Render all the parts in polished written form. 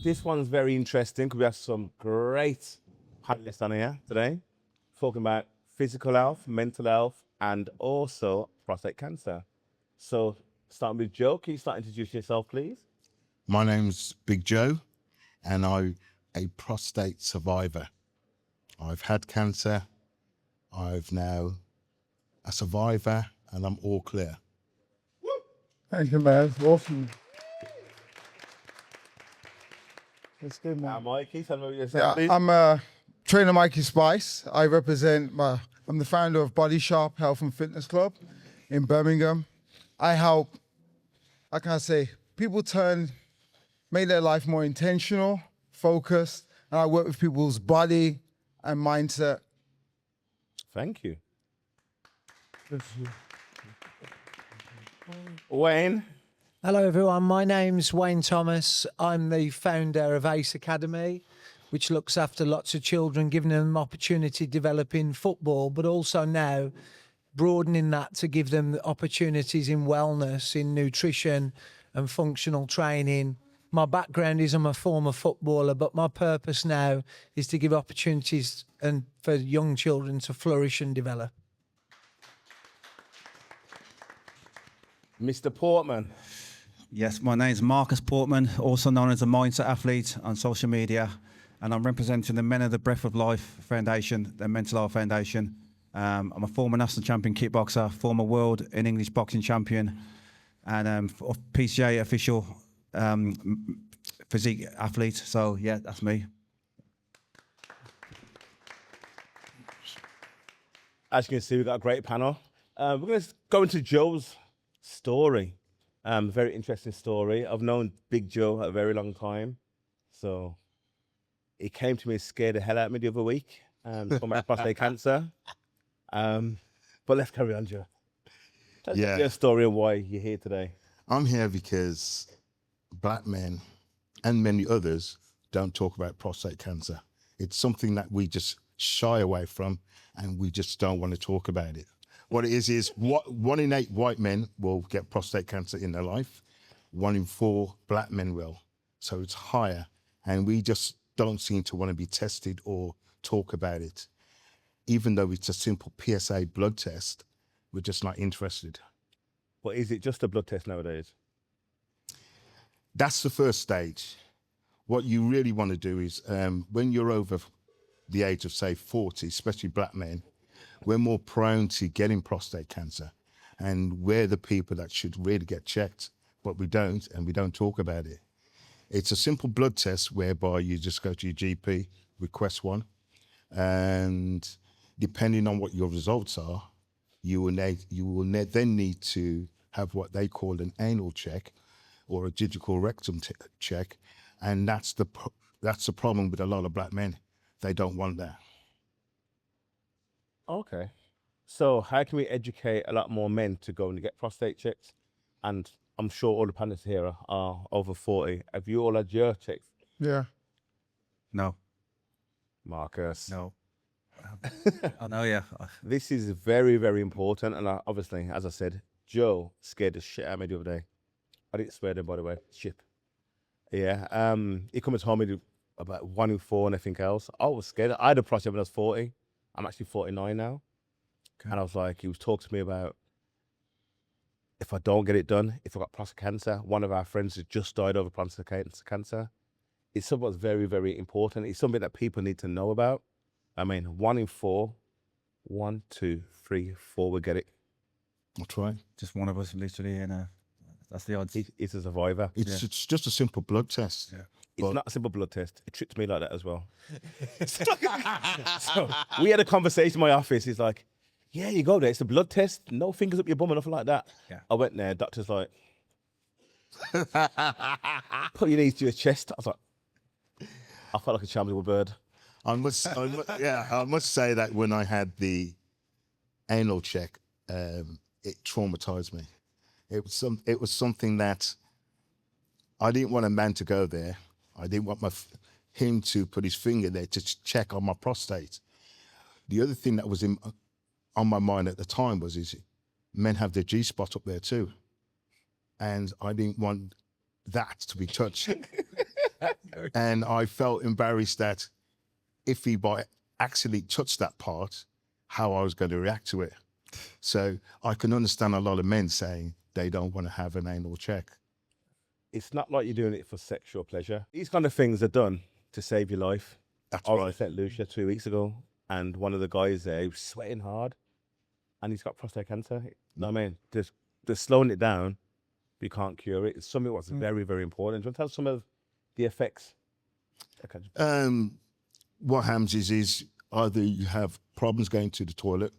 This one's very interesting because we have some great panelists on here today, talking about physical health, mental health, and also prostate cancer. So, starting with Joe, can you start introduce yourself, please? My name's Big Joe, and I'm a prostate survivor. I've had cancer. I've now a survivor, and I'm all clear. Thank you, man. It's awesome. That's good, man. Mikey, tell me what yourself, please. I'm trainer Mikey Spice. I represent I'm the founder of Body Sharp Health and Fitness Club in Birmingham. I help, how can I say, people make their life more intentional, focused, and I work with people's body and mindset. Thank you. Wayne. Hello everyone, my name's Wayne Thomas. I'm the founder of ACE Academy, which looks after lots of children, giving them opportunity to develop in football, but also now broadening that to give them opportunities in wellness, in nutrition and functional training. My background is I'm a former footballer, but my purpose now is to give opportunities and for young children to flourish and develop. Mr. Portman. Yes, my name's Marcus Portman, also known as the Mindset Athlete on social media, and I'm representing the Men of the Breath of Life Foundation, the Mental Health Foundation. I'm a former national champion kickboxer, former world and English boxing champion, and PCA official physique athlete. So yeah, that's me. As you can see, we've got a great panel. We're going to go into Joe's story. Very interesting story. I've known Big Joe a very long time. So he came to me and scared the hell out of me the other week from my prostate cancer. But let's carry on, Joe. Tell us your story and why you're here today. I'm here because black men and many others don't talk about prostate cancer. It's something that we just shy away from, and we just don't want to talk about it. What it is 1 in 8 white men will get prostate cancer in their life. 1 in 4 black men will. So it's higher, and we just don't seem to want to be tested or talk about it. Even though it's a simple PSA blood test, we're just not interested. But is it just a blood test nowadays? That's the first stage. What you really want to do is, when you're over the age of, say, 40, especially black men, we're more prone to getting prostate cancer, and we're the people that should really get checked, but we don't, and we don't talk about it. It's a simple blood test whereby you just go to your GP, request one, and depending on what your results are, you will then need to have what they call an anal check or a digital rectum check, and that's the problem with a lot of black men. They don't want that. Okay. So how can we educate a lot more men to go and get prostate checks? And I'm sure all the panelists here are over 40. Have you all had your checks? Yeah. No. Marcus? No. I know, yeah. This is very, very important. And obviously, as I said, Joe scared the shit out of me the other day. I didn't swear them, by the way. Ship. Yeah. He come and told me about 1 in 4 and everything else. I was scared. I had a prostate when I was 40. I'm actually 49 now. Okay. And I was like, he was talking to me about if I don't get it done, if I got prostate cancer. One of our friends has just died over prostate cancer. It's something that's very, very important. It's something that people need to know about. I mean, 1 in 4, 1, 2, 3, 4 will get it. That's right. Just one of us, literally, and that's the odds. He's a survivor. It's just a simple blood test. Yeah. It's not a simple blood test. It tricked me like that as well. So we had a conversation in my office. He's like, yeah, you go there. It's a blood test. No fingers up your bum or nothing like that. Yeah. I went there. Doctor's like, put your knees to your chest. I was like, I felt like a charmable bird. I must say that when I had the anal check, it traumatized me. It was something that I didn't want a man to go there. I didn't want him to put his finger there to check on my prostate. The other thing that was on my mind at the time was men have their G-spot up there too. And I didn't want that to be touched. And I felt embarrassed that if he by accidentally touched that part, how I was going to react to it. So I can understand a lot of men saying they don't want to have an anal check. It's not like you're doing it for sexual pleasure. These kind of things are done to save your life. That's I was right. in St. Lucia 2 weeks ago, and one of the guys there, he was sweating hard, and he's got prostate cancer. You know what I mean? They're slowing it down, but you can't cure it. It's something that's very, very important. Do you want to tell some of the effects? Okay. What happens is either you have problems going to the toilet,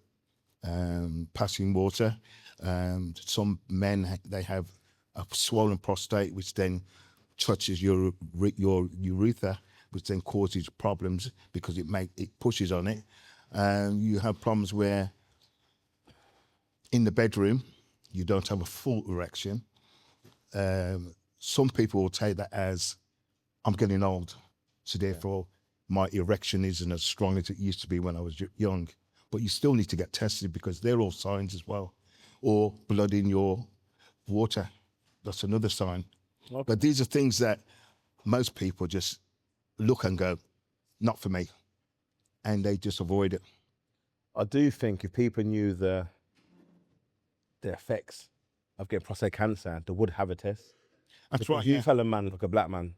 passing water. Some men, they have a swollen prostate, which then touches your urethra, which then causes problems because it pushes on it. You have problems where in the bedroom, you don't have a full erection. Some people will take that as, I'm getting old, so therefore my erection isn't as strong as it used to be when I was young. But you still need to get tested because they're all signs as well. Or blood in your water, that's another sign. Okay. But these are things that most people just look and go, not for me. And they just avoid it. I do think if people knew the effects of getting prostate cancer, they would have a test. That's Because right. you Yeah. tell a man, like a black man,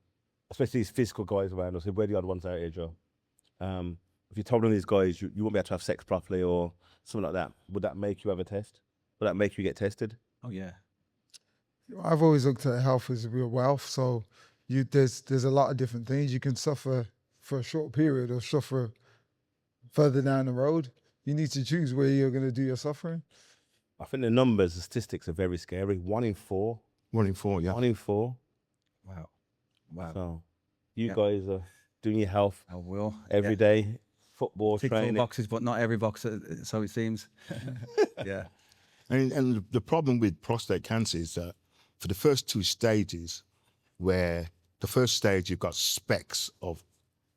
especially these physical guys around us, we're the odd ones out here, Joe. If you told them these guys you won't be able to have sex properly or something like that, would that make you have a test? Would that make you get tested? Oh yeah. I've always looked at health as real wealth. So there's a lot of different things. You can suffer for a short period or suffer further down the road. You need to choose where you're going to do your suffering. I think the numbers, the statistics are very scary. 1 in 4. 1 in 4, yeah. 1 in 4. Wow. Wow. So you Yeah. guys are doing your health I will. every day. Football, Tick all training. boxes, but not every box, so it seems. Yeah. And the problem with prostate cancer is that for the first 2 stages, where the first stage you've got specks of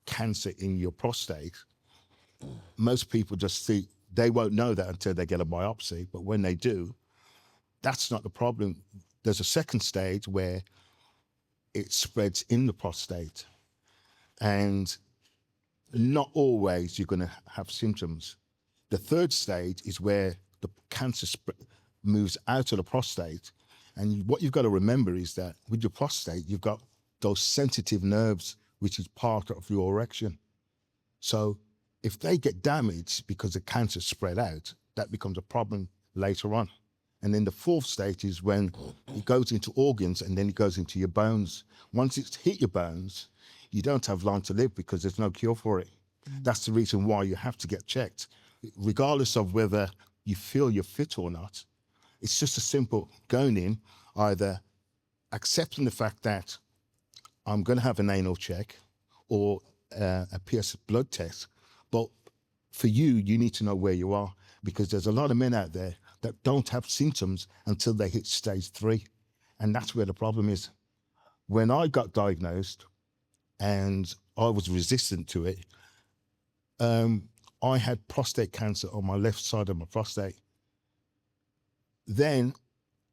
cancer in your prostate, most people just think they won't know that until they get a biopsy. But when they do, that's not the problem. There's a second stage where it spreads in the prostate. And not always you're going to have symptoms. The third stage is where the cancer moves out of the prostate. And what you've got to remember is that with your prostate, you've got those sensitive nerves, which is part of your erection. So if they get damaged because the cancer spread out, that becomes a problem later on. And then the fourth stage is when it goes into organs and then it goes into your bones. Once it's hit your bones, you don't have long to live because there's no cure for it. That's the reason why you have to get checked. Regardless of whether you feel you're fit or not, it's just a simple going in, either accepting the fact that I'm going to have an anal check or a PS blood test. But for you, you need to know where you are because there's a lot of men out there that don't have symptoms until they hit stage 3. And that's where the problem is. When I got diagnosed and I was resistant to it, I had prostate cancer on my left side of my prostate. Then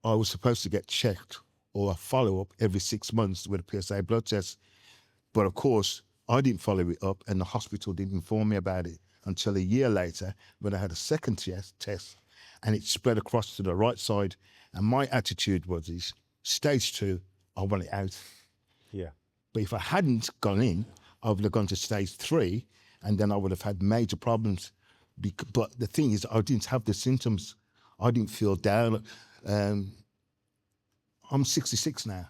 I was supposed to get checked or a follow-up every 6 months with a PSA blood test. But of course, I didn't follow it up and the hospital didn't inform me about it until a year later when I had a second test and it spread across to the right side. And my attitude was this, stage 2, I want it out. Yeah. But if I hadn't gone in, I would have gone to stage 3 and then I would have had major problems. But the thing is, I didn't have the symptoms. I didn't feel down. I'm 66 now.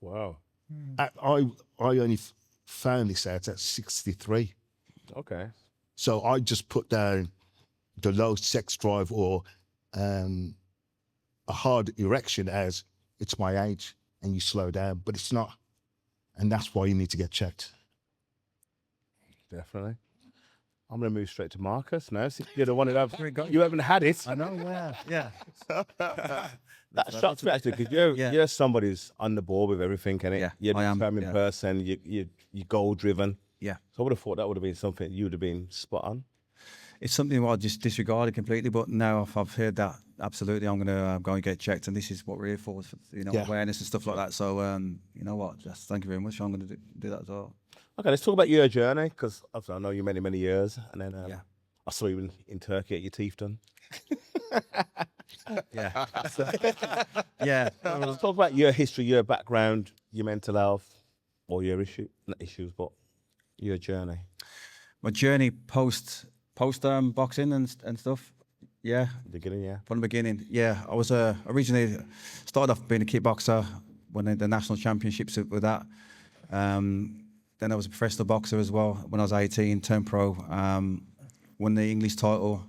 Wow. I only found this out at 63. Okay. So I just put down the low sex drive or a hard erection as it's my age and you slow down, but it's not. And that's why you need to get checked. Definitely. I'm going to move straight to Marcus now. See, you're the one that you haven't had it. I know. Yeah. Yeah. That shocks me actually because you're somebody who's on the ball with everything, innit? Yeah, You're I a am, determined yeah. person. You're goal driven. Yeah. So I would have thought that would have been something you would have been spot on. it's something what I just disregarded completely. But now I've heard that, absolutely, I'm going to go and get checked, and this is what we're here for, Yeah. awareness and stuff like that. So, you know what? Just thank you very much. I'm going to do that as well. Okay, let's talk about your journey, because I know you many years, and then Yeah. I saw you in Turkey at your teeth done. Yeah. Yeah. Let's talk about your history, your background, your mental health, or your not issues, but your journey. My journey post boxing and stuff. Yeah. Beginning, yeah. From the beginning, yeah. I was originally started off being a kickboxer, won the national championships with that. Then I was a professional boxer as well when I was 18, turned pro, won the English title,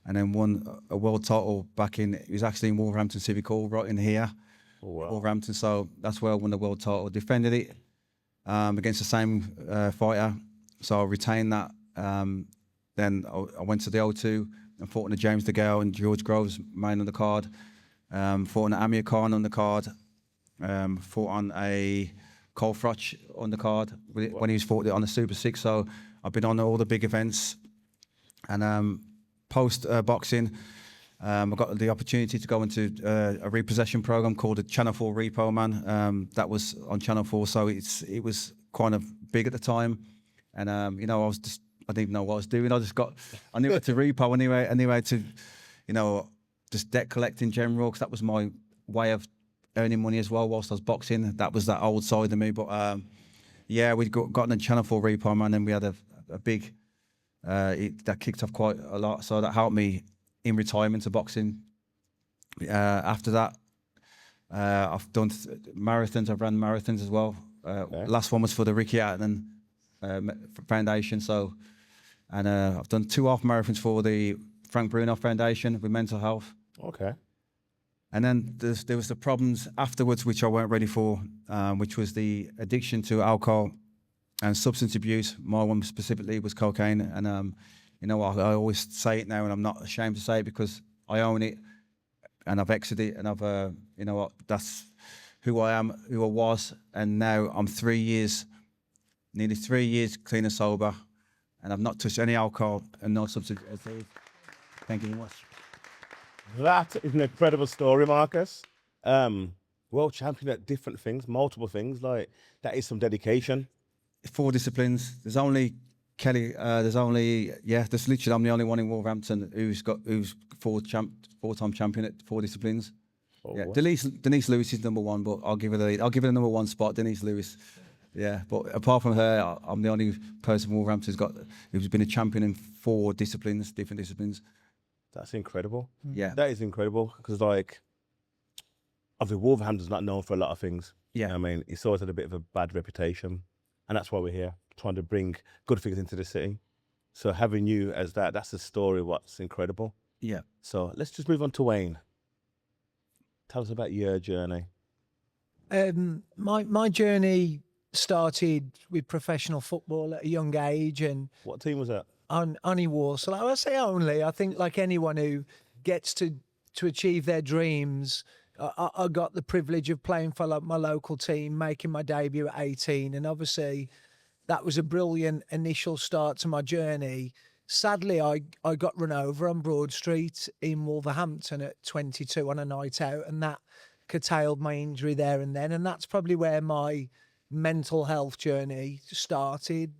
and then won a world title back in, it was actually in Wolverhampton Civic Hall, right in here, Wolverhampton. So that's where I won the world title, defended it against the same fighter. So I retained that. Then I went to the O2 and fought on the James DeGale and George Groves main on the card. Fought on Amir Khan on the card. Fought on a Cole Froch on the card when he was fought on the Super 6. So I've been on all the big events. And post boxing, I got the opportunity to go into a repossession program called the Channel 4 Repo Man. That was on Channel 4, so it was kind of big at the time. And I didn't even know what I was doing. I knew it to repo anyway to, just debt collect in general, because that was my way of earning money as well whilst I was boxing. That was that old side of me. But yeah, we got on the Channel 4 Repo Man, and we had a big. That kicked off quite a lot, so that helped me in retirement to boxing. After that, I've done marathons. I've ran marathons as well. Last one was for the Ricky Atton Foundation. So, and I've done 2 half marathons for the Frank Bruno Foundation with mental health. Okay. And then there was the problems afterwards, which I weren't ready for, which was the addiction to alcohol and substance abuse. My one specifically was cocaine. And I always say it now, and I'm not ashamed to say it, because I own it and I've exited it, and I've, that's who I am, who I was. And now I'm nearly 3 years clean and sober, and I've not touched any alcohol and no substance abuse. Thank you very much. That is an incredible story, Marcus. World champion at different things, multiple things. Like, that is some dedication. 4 disciplines. There's only Kelly. There's literally I'm the only one in Wolverhampton who's 4-time champion at 4 disciplines. Oh, yeah, what? Denise Lewis is number 1, but I'll give her the number 1 spot. Denise Lewis. Yeah, but apart from her, I'm the only person in Wolverhampton who's been a champion in 4 disciplines, different disciplines. That's incredible. Yeah, That is incredible, because obviously Wolverhampton's not known for a lot of things. Yeah. I mean, it's always had a bit of a bad reputation, and that's why we're here, trying to bring good things into the city. So having you as that's the story, what's incredible. yeah. So let's just move on to Wayne. Tell us about your journey. My journey started with professional football at a young age, and What team was that? only Warsaw. I say only. I think like anyone who gets to achieve their dreams, I got the privilege of playing for my local team, making my debut at 18, and obviously that was a brilliant initial start to my journey. Sadly, I got run over on Broad Street in Wolverhampton at 22 on a night out, and that curtailed my injury there and then, and that's probably where my mental health journey started.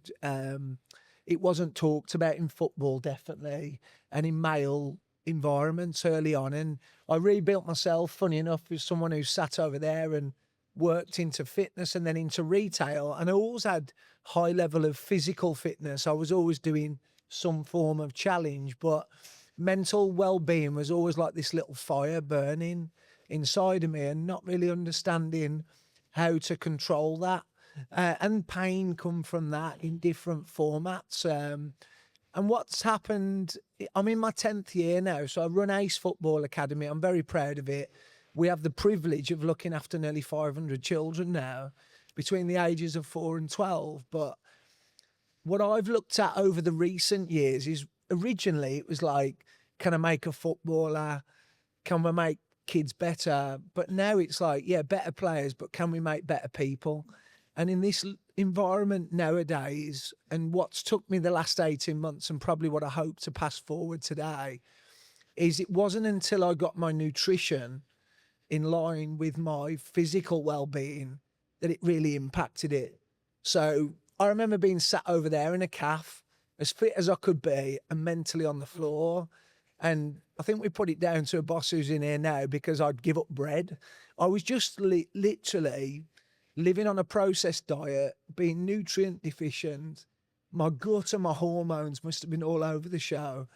It wasn't talked about in football, definitely, and in male environments early on. And I rebuilt myself, funny enough, as someone who sat over there and worked into fitness and then into retail. And I always had high level of physical fitness. I was always doing some form of challenge, but mental well-being was always like this little fire burning inside of me, and not really understanding how to control that. And pain come from that in different formats. And what's happened, I'm in my 10th year now, so I run Ace Football Academy. I'm very proud of it. We have the privilege of looking after nearly 500 children now between the ages of 4 and 12. But what I've looked at over the recent years is, originally it was like, can I make a footballer? Can we make kids better? But now it's like, yeah, better players, but can we make better people? And in this environment nowadays, and what's took me the last 18 months and probably what I hope to pass forward today, is it wasn't until I got my nutrition in line with my physical well-being that it really impacted it. So I remember being sat over there in a calf, as fit as I could be and mentally on the floor. And I think we put it down to a boss who's in here now because I'd give up bread. I was just literally living on a processed diet, being nutrient deficient. My gut and my hormones must have been all over the show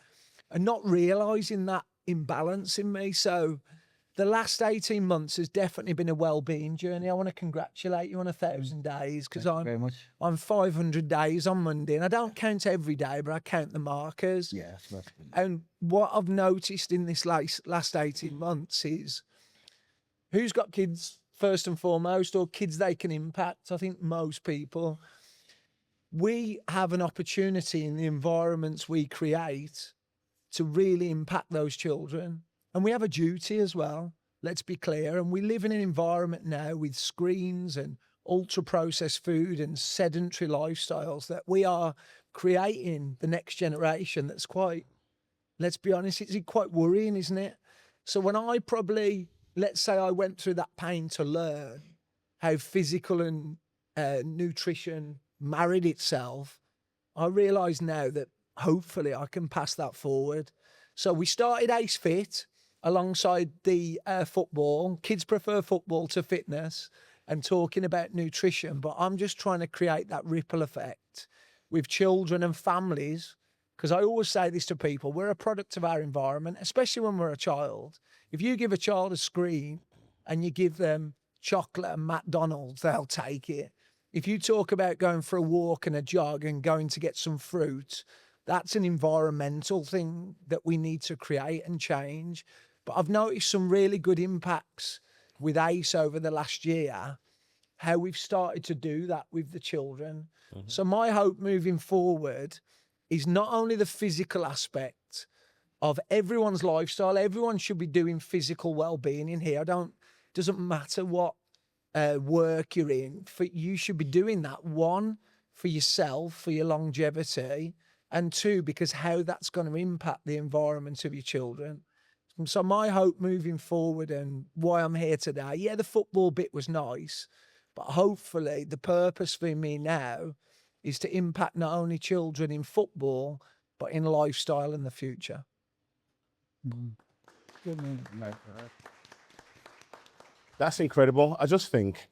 and not realising that imbalance in me. So the last 18 months has definitely been a well-being journey. I want to congratulate you on 1,000 days because I'm 500 days on Monday, and I don't count every day, but I count the markers. Yeah. And what I've noticed in this last 18 months is who's got kids first and foremost, or kids they can impact. I think most people, we have an opportunity in the environments we create to really impact those children. And we have a duty as well, let's be clear. And we live in an environment now with screens and ultra-processed food and sedentary lifestyles that we are creating the next generation that's quite, let's be honest, it's quite worrying, isn't it? So when I probably, let's say I went through that pain to learn how physical and nutrition married itself, I realise now that hopefully I can pass that forward. So we started Ace Fit alongside the football. Kids prefer football to fitness and talking about nutrition, but I'm just trying to create that ripple effect with children and families, because I always say this to people, we're a product of our environment, especially when we're a child. If you give a child a screen and you give them chocolate and McDonald's, they'll take it. If you talk about going for a walk and a jog and going to get some fruit, that's an environmental thing that we need to create and change. But I've noticed some really good impacts with ACE over the last year, how we've started to do that with the children. Mm-hmm. So my hope moving forward is not only the physical aspect of everyone's lifestyle. Everyone should be doing physical well-being in here. Doesn't matter what work you're in, you should be doing that. One, for yourself, for your longevity, and two, because how that's going to impact the environment of your children. So my hope moving forward and why I'm here today, yeah, the football bit was nice, but hopefully the purpose for me now is to impact not only children in football, but in lifestyle in the future. That's incredible. I just think,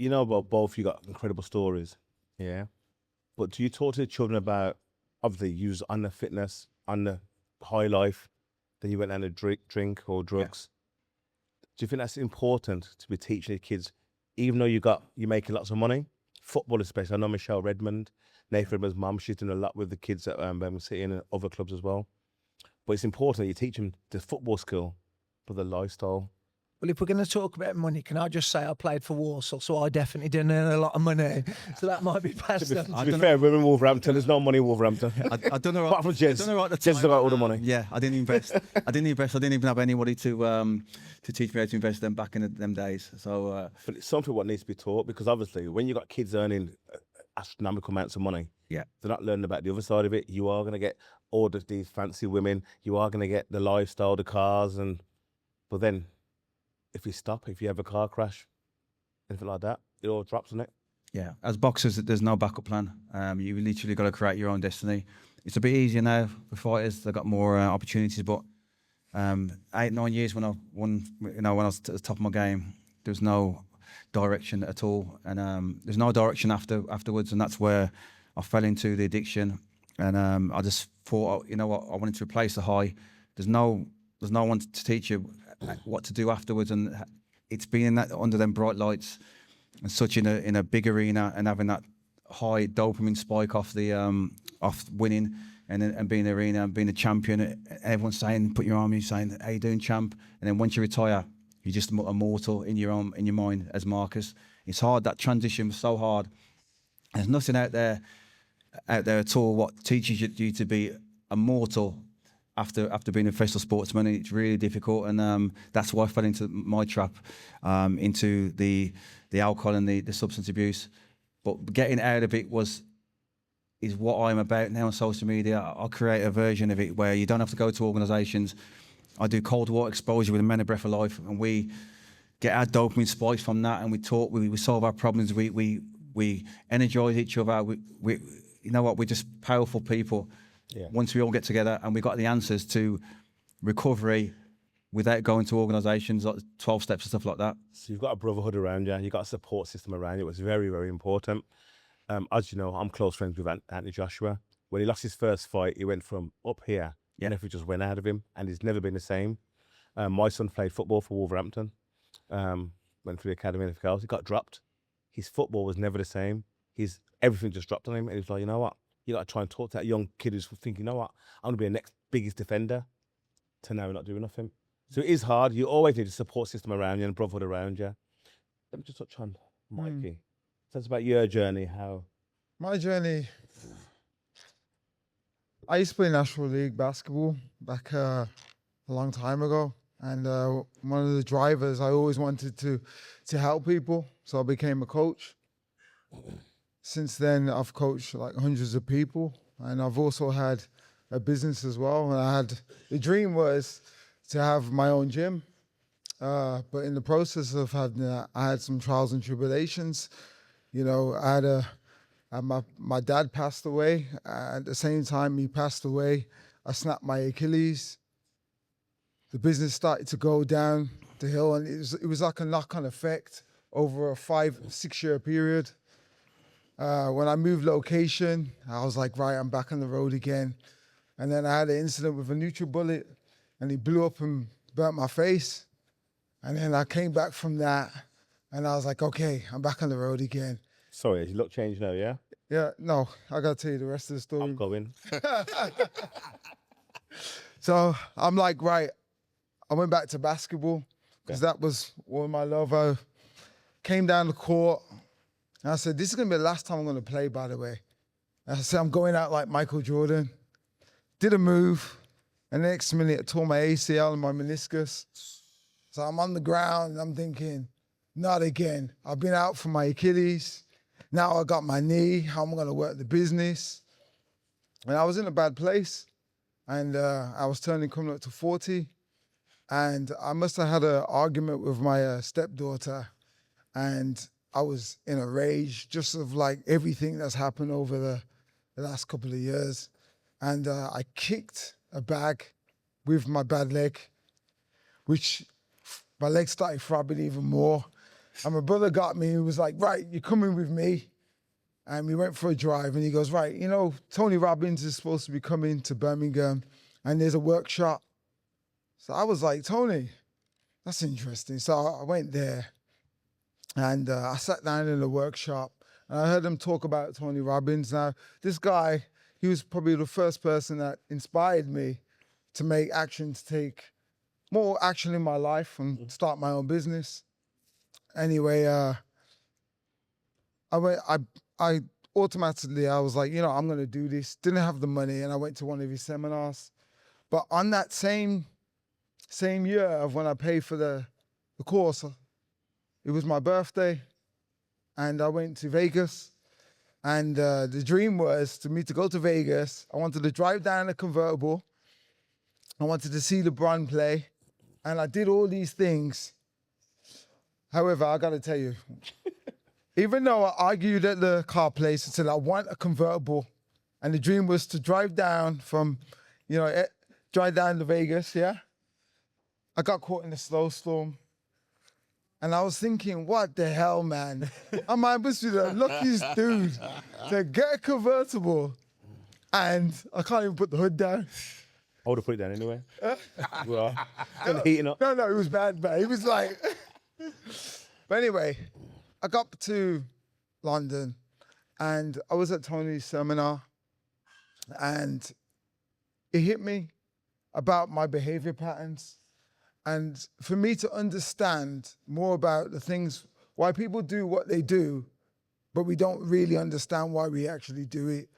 about both you got incredible stories, yeah. But do you talk to the children about, obviously, you was on the fitness, on the high life, then you went down to drink or drugs? Yeah. Do you think that's important to be teaching the kids, even though you're making lots of money? Football especially. I know Michelle Redmond, Nathan Redmond's mum, she's doing a lot with the kids at Birmingham City and other clubs as well. But it's important that you teach them the football skill, but the lifestyle. Well, if we're going to talk about money, can I just say I played for Warsaw, so I definitely didn't earn a lot of money. So that might be passed on. To be fair, we're in Wolverhampton. There's no money in Wolverhampton. I don't know. Apart from Jez. I don't know at the Jez got all the money. Yeah, I didn't invest. I didn't even have anybody to teach me how to invest them back in them days. So, but it's something what needs to be taught, because obviously when you got kids earning astronomical amounts of money, yeah, they're not learning about the other side of it. You are going to get all these fancy women. You are going to get the lifestyle, the cars, but then if you have a car crash, anything like that, it all drops on it. Yeah, as boxers, there's no backup plan. You literally got to create your own destiny. It's a bit easier now for fighters. They've got more opportunities, but 8-9 years when I won, when I was at the top of my game, there was no direction at all, and there's no direction afterwards, and that's where I fell into the addiction. And I just thought, I wanted to replace the high. There's no one to teach you what to do afterwards, and it's being under them bright lights and such in a big arena and having that high dopamine spike off winning and being in the arena and being a champion. Everyone's saying, put your arm in, saying, how you doing, champ? And then once you retire, you're just a mortal in your mind as Marcus. It's hard. That transition was so hard. There's nothing out there at all what teaches you to be a mortal after being a professional sportsman. It's really difficult, and that's why I fell into my trap, into the alcohol and the substance abuse. But getting out of it is what I'm about now on social media. I'll create a version of it where you don't have to go to organisations. I do cold water exposure with the Men of Breath of Life, and we get our dopamine spikes from that, and we talk, we solve our problems, we energise each other. We you know what, we're just powerful people. Yeah. Once we all get together and we got the answers to recovery without going to organisations like 12 steps and stuff like that. So you've got a brotherhood around you. You've got a support system around you. It was very, very important. As you know, I'm close friends with Anthony Joshua. When he lost his first fight, he went from up here, and everything just went out of him, and he's never been the same. My son played football for Wolverhampton, went through the academy and everything else. He got dropped. His football was never the same. Everything just dropped on him, and he was like, you know what? You got to try and talk to that young kid who's thinking, you know what? I'm going to be the next biggest defender, to now not doing nothing. So it is hard. You always need a support system around you and a brotherhood around you. Let me just touch on Mikey. Tell us about your journey, how... My journey, I used to play National League basketball back a long time ago. And one of the drivers, I always wanted to help people. So I became a coach. Since then, I've coached like hundreds of people. And I've also had a business as well. And the dream was to have my own gym. But in the process of having that, I had some trials and tribulations. You know, my dad passed away. At the same time he passed away, I snapped my Achilles. The business started to go down the hill, and it was like a knock-on effect over a 5-6 year period. When I moved location, I was like, right, I'm back on the road again. And then I had an incident with a NutriBullet, and he blew up and burnt my face. And then I came back from that, and I was like, okay, I'm back on the road again. Sorry, has your look changed now, yeah? Yeah, no, I got to tell you the rest of the story. I'm going. So I'm like, right, I went back to basketball because that was all my love. I came down the court, and I said, this is going to be the last time I'm going to play, by the way. And I said, I'm going out like Michael Jordan. Did a move, and the next minute I tore my ACL and my meniscus. So I'm on the ground, and I'm thinking, not again. I've been out for my Achilles. Now I got my knee. How am I going to work the business? And I was in a bad place. And I was coming up to 40. And I must have had an argument with my stepdaughter. And I was in a rage, just of like everything that's happened over the last couple of years. And I kicked a bag with my bad leg, which my leg started throbbing even more. And my brother got me, he was like, right, you're coming with me. And we went for a drive, and he goes, right, you know, Tony Robbins is supposed to be coming to Birmingham, and there's a workshop. So I was like, Tony, that's interesting. So I went there, and I sat down in the workshop, and I heard him talk about Tony Robbins. Now, this guy, he was probably the first person that inspired me to make action, to take more action in my life and start my own business. Anyway, I automatically, I was like, you know, I'm going to do this. Didn't have the money, and I went to one of his seminars. But on that same year of when I paid for the course, it was my birthday, and I went to Vegas. And the dream was for me to go to Vegas. I wanted to drive down a convertible. I wanted to see LeBron play. And I did all these things. However, I got to tell you, even though I argued at the car place and said I want a convertible, and the dream was to drive down to Vegas, yeah? I got caught in a snowstorm. And I was thinking, what the hell, man? I must be the luckiest dude to get a convertible, and I can't even put the hood down. I would have put it down anyway. Well, heating up. No, it was bad. It was like... But anyway, I got to London, and I was at Tony's seminar, and it hit me about my behavior patterns. And for me to understand more about the things, why people do what they do, but we don't really understand why we actually do it.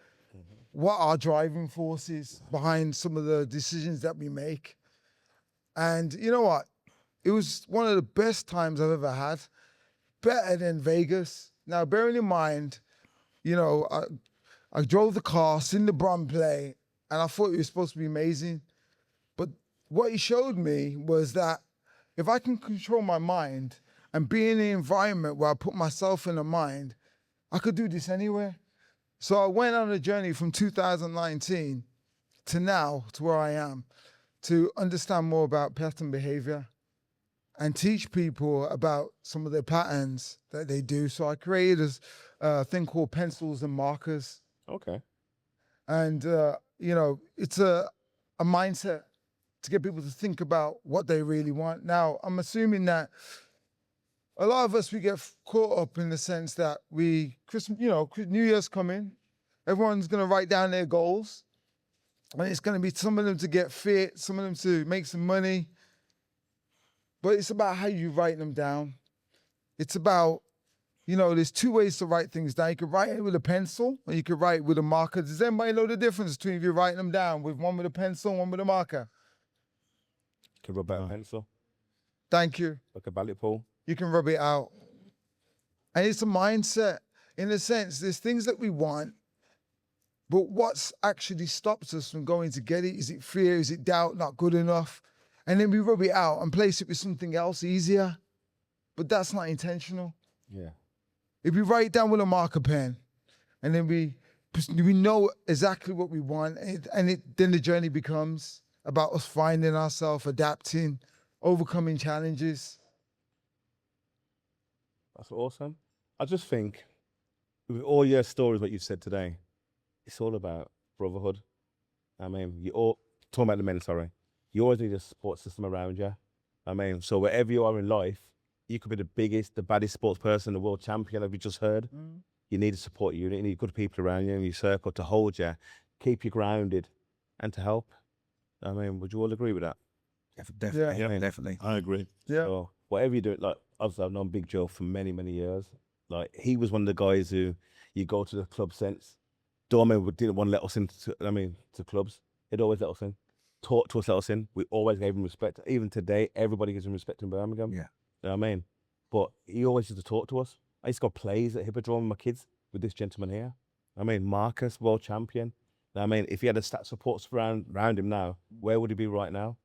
What are driving forces behind some of the decisions that we make? And you know what? It was one of the best times I've ever had. Better than Vegas. Now, bearing in mind, you know, I drove the car, seen the Bron play, and I thought it was supposed to be amazing. But what he showed me was that if I can control my mind and be in an environment where I put myself in a mind, I could do this anywhere. So I went on a journey from 2019 to now, to where I am, to understand more about pattern behavior and teach people about some of the patterns that they do. So I created a thing called pencils and markers. Okay. And, you know, it's a mindset to get people to think about what they really want. Now, I'm assuming that a lot of us, we get caught up in the sense that Christmas, you know, New Year's coming, everyone's going to write down their goals. And it's going to be some of them to get fit, some of them to make some money. But it's about how you write them down. It's about, you know, there's two ways to write things down. You could write it with a pencil or you could write with a marker. Does anybody know the difference between if you're writing them down with one with a pencil and one with a marker? Can rub out a pencil, Thank you. like a ballot pool. You can rub it out. And it's a mindset. In a sense, there's things that we want, but what's actually stops us from going to get it? Is it fear? Is it doubt? Not good enough? And then we rub it out and place it with something else easier. But that's not intentional. Yeah. If we write it down with a marker pen, and then we know exactly what we want, then the journey becomes about us finding ourselves, adapting, overcoming challenges. That's awesome. I just think, with all your stories, what you said today, it's all about brotherhood. I mean, talking about the men, sorry. You always need a support system around you. I mean, so wherever you are in life, you could be the biggest, the baddest sports person, the world champion, like we just heard. You need a support unit. You need good people around you in your circle to hold you, keep you grounded, and to help. I mean, would you all agree with that? Definitely, Yeah. definitely. I agree. Yeah. So whatever you do, like obviously I've known Big Joe for many, many years. Like he was one of the guys who you go to the club sense. Dorman didn't want to let us into, to clubs. He'd always let us in. Talk to us, let us in. We always gave him respect. Even today, everybody gives him respect in Birmingham. Yeah. You know what I mean? But he always used to talk to us. I used to go plays at Hippodrome with my kids with this gentleman here. I mean, Marcus, world champion. You know what I mean? If he had a stat support around him now, where would he be right now?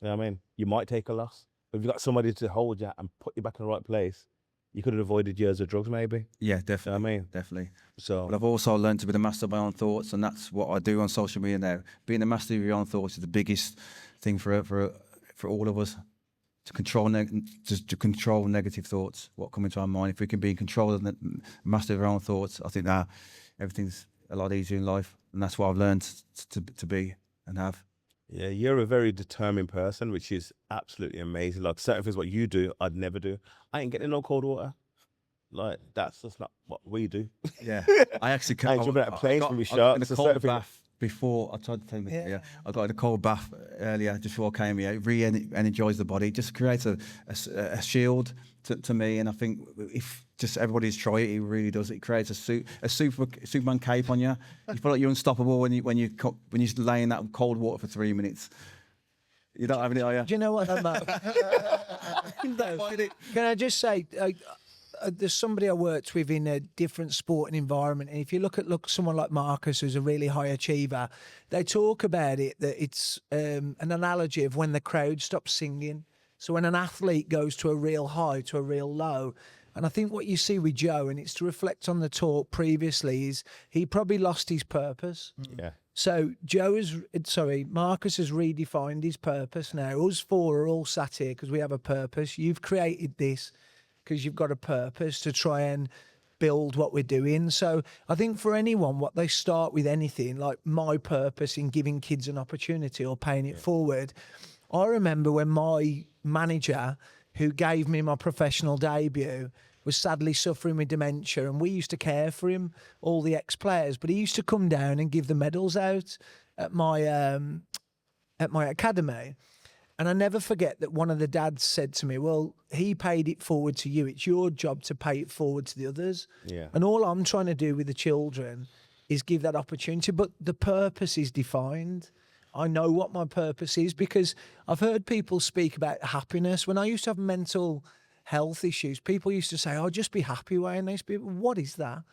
You know what I mean? You might take a loss. But if you've got somebody to hold you and put you back in the right place, you could have avoided years of drugs maybe. Yeah, You know definitely. what I mean? Definitely. So But I've also learned to be the master of my own thoughts, and that's what I do on social media now. Being the master of your own thoughts is the biggest thing for all of us. To control to control negative thoughts, what come into our mind. If we can be in control of the master of our own thoughts, I think that everything's a lot easier in life, and that's what I've learned to be and have. yeah, you're a very determined person, which is absolutely amazing. Like certain things what you do, I'd never do. I ain't getting no cold water. Like that's just not what we do. Yeah, I actually I ain't jumping out of planes from your shirts, in a so cold certain things- bath before. I tried to tell you. Yeah. Yeah, I got in a cold bath earlier just before I came here. It re-energized the body. It just creates a shield to me, and I think if just everybody's try it, it really does. It creates a Superman cape on you. You feel like you're unstoppable when you lay in that cold water for 3 minutes. You don't have any, are you? Do you know what, Matt? No, can I just say, there's somebody I worked with in a different sporting environment, and if you look someone like Marcus, who's a really high achiever, they talk about it that it's an analogy of when the crowd stops singing. So when an athlete goes to a real high, to a real low. And I think what you see with Joe, and it's to reflect on the talk previously, is he probably lost his purpose. Yeah. So Marcus has redefined his purpose now. Us four are all sat here because we have a purpose. You've created this because you've got a purpose to try and build what we're doing. So I think for anyone, what they start with anything, like my purpose in giving kids an opportunity or paying it forward. I remember when my manager, who gave me my professional debut, was sadly suffering with dementia, and we used to care for him, all the ex-players, but he used to come down and give the medals out at my academy. And I never forget that one of the dads said to me, well, he paid it forward to you. It's your job to pay it forward to the others. Yeah. And all I'm trying to do with the children is give that opportunity, but the purpose is defined. I know what my purpose is because I've heard people speak about happiness. When I used to have mental health issues, people used to say, "Oh, just be happy, Wayne." These people, what is that?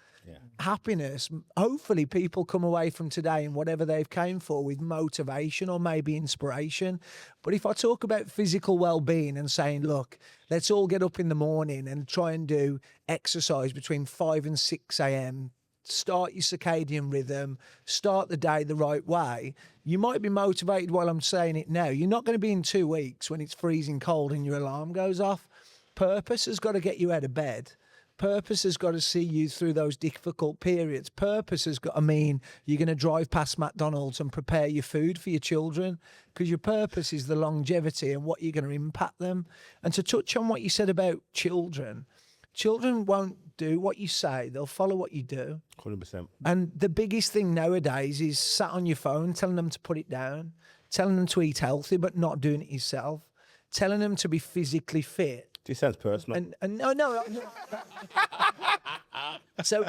Happiness. Hopefully people come away from today and whatever they've came for with motivation or maybe inspiration. But if I talk about physical well-being and saying, look, let's all get up in the morning and try and do exercise between 5 and 6 a.m., start your circadian rhythm, start the day the right way, you might be motivated while I'm saying it now. You're not going to be in 2 weeks when it's freezing cold and your alarm goes off. Purpose has got to get you out of bed. Purpose has got to see you through those difficult periods. Purpose has got to mean you're going to drive past McDonald's and prepare your food for your children, because your purpose is the longevity and what you're going to impact them. And to touch on what you said about children, children won't do what you say. They'll follow what you do. 100%. And the biggest thing nowadays is sat on your phone, telling them to put it down, telling them to eat healthy, but not doing it yourself, telling them to be physically fit. This sounds personal. And no. So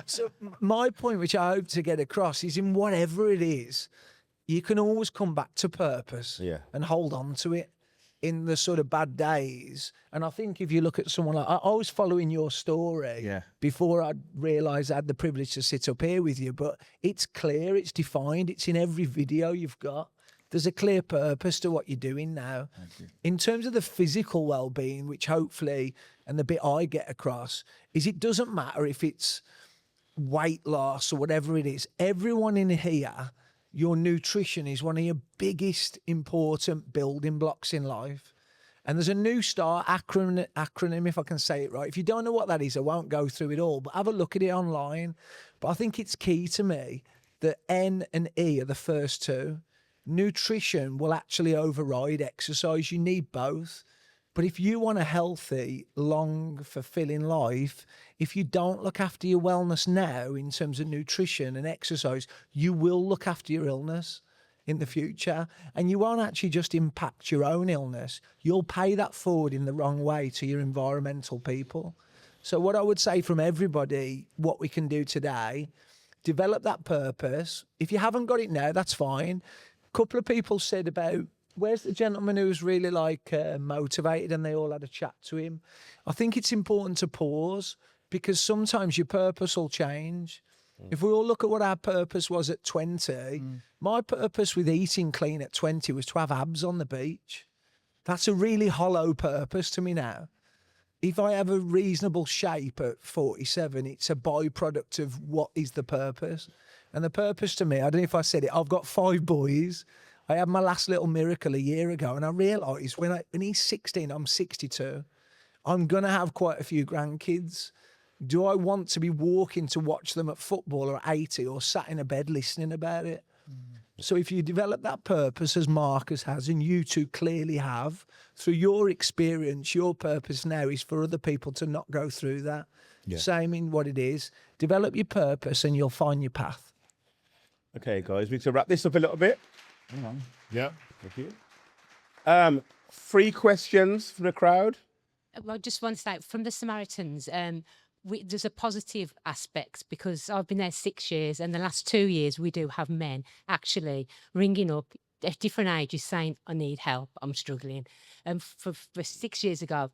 my point, which I hope to get across, is in whatever it is, you can always come back to purpose and hold on to it in the sort of bad days. And I think if you look at someone like, I was following your story before I realised I had the privilege to sit up here with you, but it's clear, it's defined, it's in every video you've got. There's a clear purpose to what you're doing now. In terms of the physical well-being, which hopefully, and the bit I get across, is it doesn't matter if it's weight loss or whatever it is. Everyone in here, your nutrition is one of your biggest important building blocks in life. And there's a New Star acronym, if I can say it right. If you don't know what that is, I won't go through it all, but have a look at it online. But I think it's key to me that N and E are the first two. Nutrition will actually override exercise. You need both. But if you want a healthy, long, fulfilling life, if you don't look after your wellness now in terms of nutrition and exercise, you will look after your illness in the future. And you won't actually just impact your own illness. You'll pay that forward in the wrong way to your environmental people. So what I would say from everybody, what we can do today, develop that purpose. If you haven't got it now, that's fine. Couple of people said about, where's the gentleman who was really motivated, and they all had a chat to him. I think it's important to pause, because sometimes your purpose will change. If we all look at what our purpose was at 20, my purpose with eating clean at 20 was to have abs on the beach. That's a really hollow purpose to me now. If I have a reasonable shape at 47, it's a byproduct of what is the purpose. And the purpose to me, I don't know if I said it, I've got 5 boys. I had my last little miracle a year ago, and I realised when he's 16, I'm 62, I'm going to have quite a few grandkids. Do I want to be walking to watch them at football or 80, or sat in a bed listening about it? So if you develop that purpose, as Marcus has, and you two clearly have, through your experience, your purpose now is for other people to not go through that. Same in what it is. Develop your purpose and you'll find your path. Okay, guys, we need to wrap this up a little bit. Yeah. Thank you. 3 questions from the crowd. Well, just one say from the Samaritans, there's a positive aspect, because I've been there 6 years, and the last 2 years we do have men actually ringing up at different ages saying, I need help, I'm struggling. And for 6 years ago,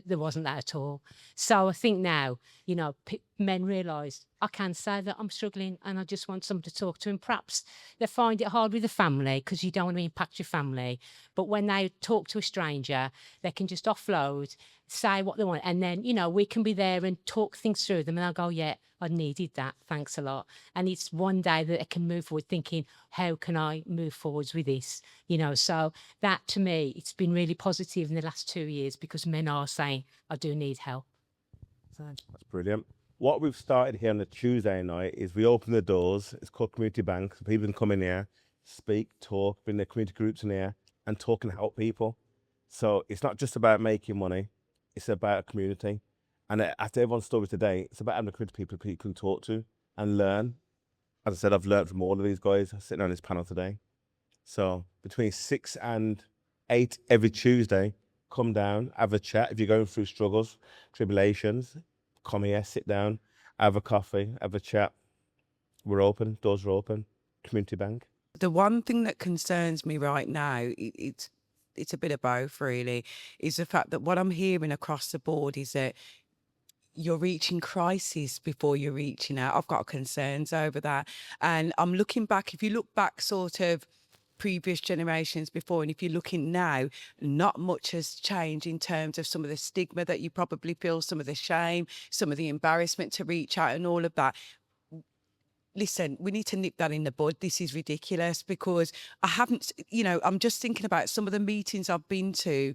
there wasn't that at all. So I think now, men realise I can say that I'm struggling and I just want someone to talk to. And perhaps they find it hard with the family because you don't want to impact your family. But when they talk to a stranger, they can just offload, say what they want. And then, we can be there and talk things through them. And I'll go, yeah, I needed that. Thanks a lot. And it's one day that they can move forward thinking, how can I move forwards with this? So that to me, it's been really positive in the last 2 years, because men are saying, I do need help. So. That's brilliant. What we've started here on a Tuesday night is we open the doors. It's called Community Bank. So people can come in here, speak, talk, bring their community groups in here and talk and help people. So it's not just about making money. It's about a community. And after everyone's story today, it's about having a community of people you can talk to and learn. As I said, I've learned from all of these guys sitting on this panel today. So between 6 and 8 every Tuesday, come down, have a chat. If you're going through struggles, tribulations, come here, sit down, have a coffee, have a chat. We're open, doors are open. Community Bank. The one thing that concerns me right now, it's it's a bit of both really, is the fact that what I'm hearing across the board is that you're reaching crisis before you're reaching out. I've got concerns over that. And I'm looking back, if you look back sort of previous generations before, and if you're looking now, not much has changed in terms of some of the stigma that you probably feel, some of the shame, some of the embarrassment to reach out and all of that. Listen, we need to nip that in the bud. This is ridiculous, because I haven't, you know, I'm just thinking about some of the meetings I've been to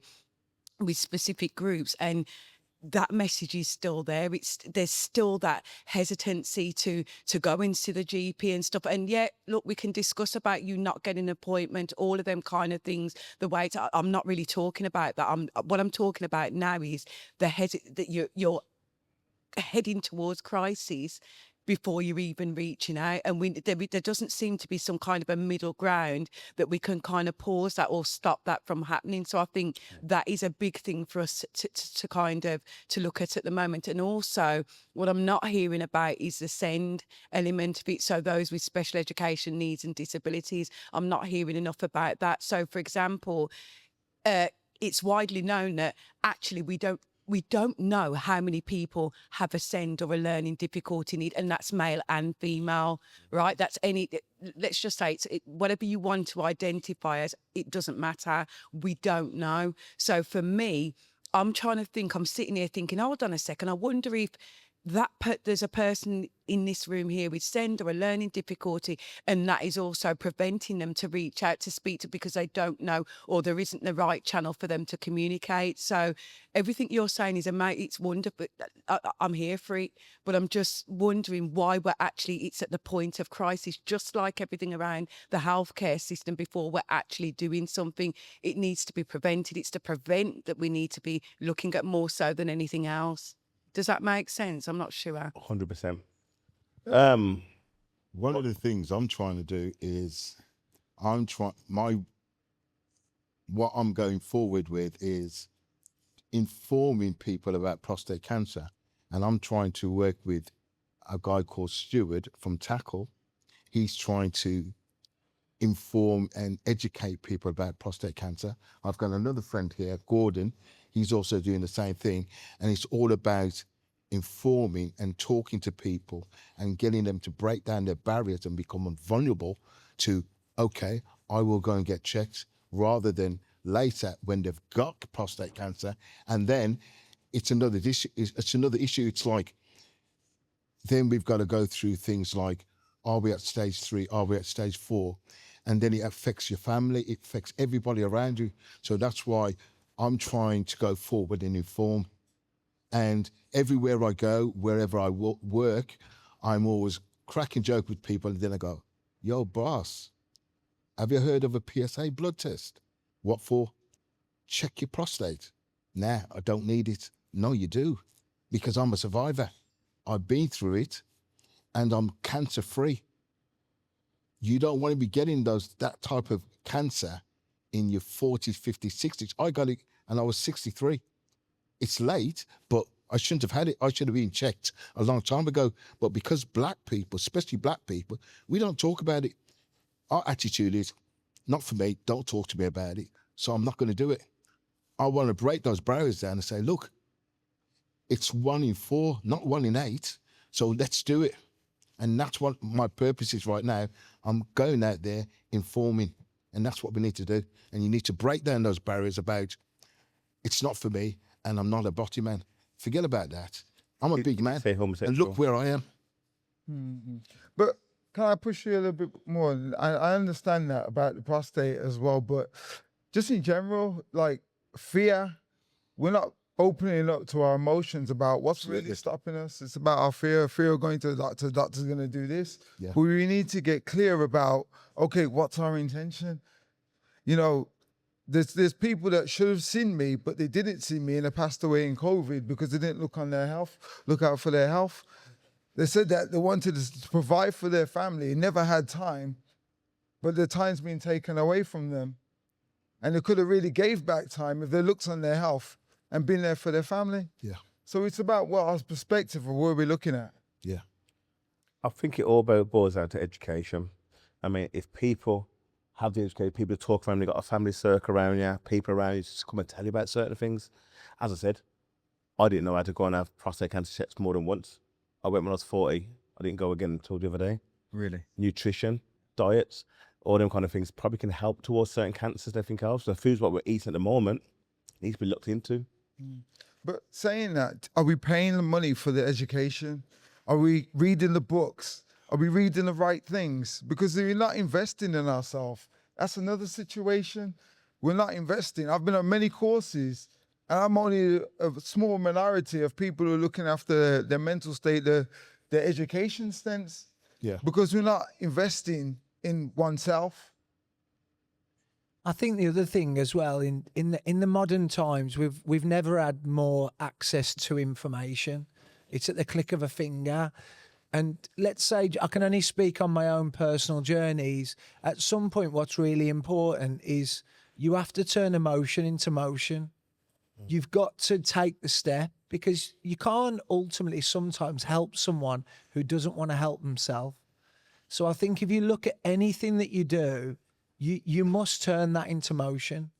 with specific groups, and that message is still there. There's still that hesitancy to go into the GP and stuff. And yet, look, we can discuss about you not getting an appointment, all of them kind of things. The way I'm not really talking about that. What I'm talking about now is that you're heading towards crises before you're even reaching out. And there doesn't seem to be some kind of a middle ground that we can kind of pause that or stop that from happening. So I think that is a big thing for us to kind of to look at the moment. And also what I'm not hearing about is the SEND element of it. So those with special education needs and disabilities, I'm not hearing enough about that. So for example, it's widely known that actually we don't know how many people have a SEND or a learning difficulty need, and that's male and female, right? That's let's just say whatever you want to identify as, it doesn't matter. We don't know. So for me, I'm sitting here thinking, hold on a second, I wonder if there's a person in this room here with SEND or a learning difficulty, and that is also preventing them to reach out to speak to, because they don't know, or there isn't the right channel for them to communicate. So everything you're saying is it's wonderful. I'm here for it, but I'm just wondering why it's at the point of crisis, just like everything around the healthcare system before we're actually doing something. It needs to be prevented. It's to prevent that we need to be looking at more so than anything else. Does that make sense? I'm not sure. 100%. One of the things I'm trying to do is what I'm going forward with is informing people about prostate cancer. And I'm trying to work with a guy called Stuart from Tackle. He's trying to inform and educate people about prostate cancer. I've got another friend here, Gordon. He's also doing the same thing. And it's all about informing and talking to people and getting them to break down their barriers and become vulnerable to, okay, I will go and get checked, rather than later when they've got prostate cancer. And then it's another issue. It's like, then we've got to go through things like, are we at stage 3? Are we at stage 4? And then it affects your family. It affects everybody around you. So that's why I'm trying to go forward and inform. And everywhere I go, wherever I work, I'm always cracking joke with people. And then I go, yo, boss, have you heard of a PSA blood test? What for? Check your prostate. Nah, I don't need it. No, you do, because I'm a survivor. I've been through it and I'm cancer free. You don't want to be getting that type of cancer in your 40s, 50s, 60s. I got it and I was 63. It's late, but I shouldn't have had it. I should have been checked a long time ago. But because black people, especially black people, we don't talk about it. Our attitude is, not for me, don't talk to me about it. So I'm not going to do it. I want to break those barriers down and say, look, it's 1 in 4, not 1 in 8. So let's do it. And that's what my purpose is right now. I'm going out there informing, and that's what we need to do. And you need to break down those barriers about, it's not for me, and I'm not a body man. Forget about that. I'm a big man. Say homosexual. And look where I am. Mm-hmm. But can I push you a little bit more? I understand that about the prostate as well, but just in general, like fear, we're not opening up to our emotions about what's really stopping us. It's about our fear of going to the doctor. The doctor's going to do this. Yeah. But we need to get clear about, okay, what's our intention? You know, there's people that should have seen me, but they didn't see me and they passed away in COVID because they didn't look out for their health. They said that they wanted to provide for their family, never had time, but the time's been taken away from them. And they could have really gave back time if they looked on their health and been there for their family. Yeah. So it's about what our perspective of where we're looking at. Yeah. I think it all boils down to education. I mean, if people have the educated people to talk around. You've got a family circle around you, people around you just come and tell you about certain things. As I said, I didn't know how to go and have prostate cancer checks more than once. I went when I was 40. I didn't go again until the other day. Really? Nutrition, diets, all them kind of things probably can help towards certain cancers and everything else. The foods what we're eating at the moment needs to be looked into. But saying that, are we paying the money for the education? Are we reading the books? Are we reading the right things? Because we're not investing in ourselves. That's another situation. We're not investing. I've been on many courses, and I'm only a small minority of people who are looking after their mental state, their education stance. Yeah. Because we're not investing in oneself. I think the other thing as well, in the modern times, we've never had more access to information. It's at the click of a finger. And let's say, I can only speak on my own personal journeys. At some point, what's really important is you have to turn emotion into motion. You've got to take the step, because you can't ultimately sometimes help someone who doesn't want to help themselves. So I think if you look at anything that you do, you must turn that into motion.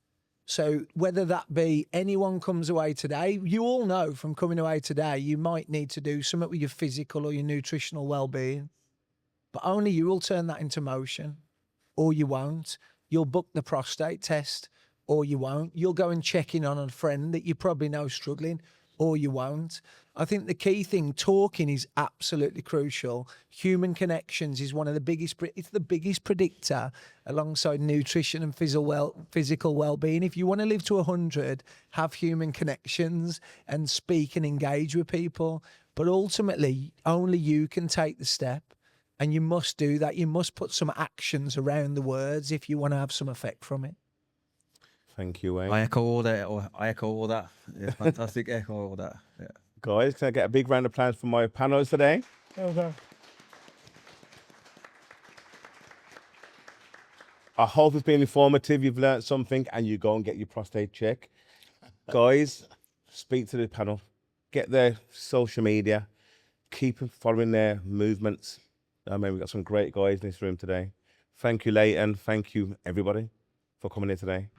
So whether that be anyone comes away today, you all know from coming away today, you might need to do something with your physical or your nutritional well-being, but only you will turn that into motion, or you won't. You'll book the prostate test, or you won't. You'll go and check in on a friend that you probably know struggling, or you won't. I think the key thing, talking is absolutely crucial. Human connections is one of the biggest, it's the biggest predictor alongside nutrition and physical well-being. If you want to live to 100, have human connections and speak and engage with people. But ultimately, only you can take the step, and you must do that. You must put some actions around the words if you want to have some effect from it. Thank you, Wayne. I echo all that. Yeah, fantastic. Echo all that. Yeah. Guys, can I get a big round of applause for my panelists today? Okay. I hope it's been informative. You've learned something, and you go and get your prostate check. Guys, speak to the panel. Get their social media. Keep following their movements. I mean, we've got some great guys in this room today. Thank you, Leighton. Thank you, everybody, for coming here today.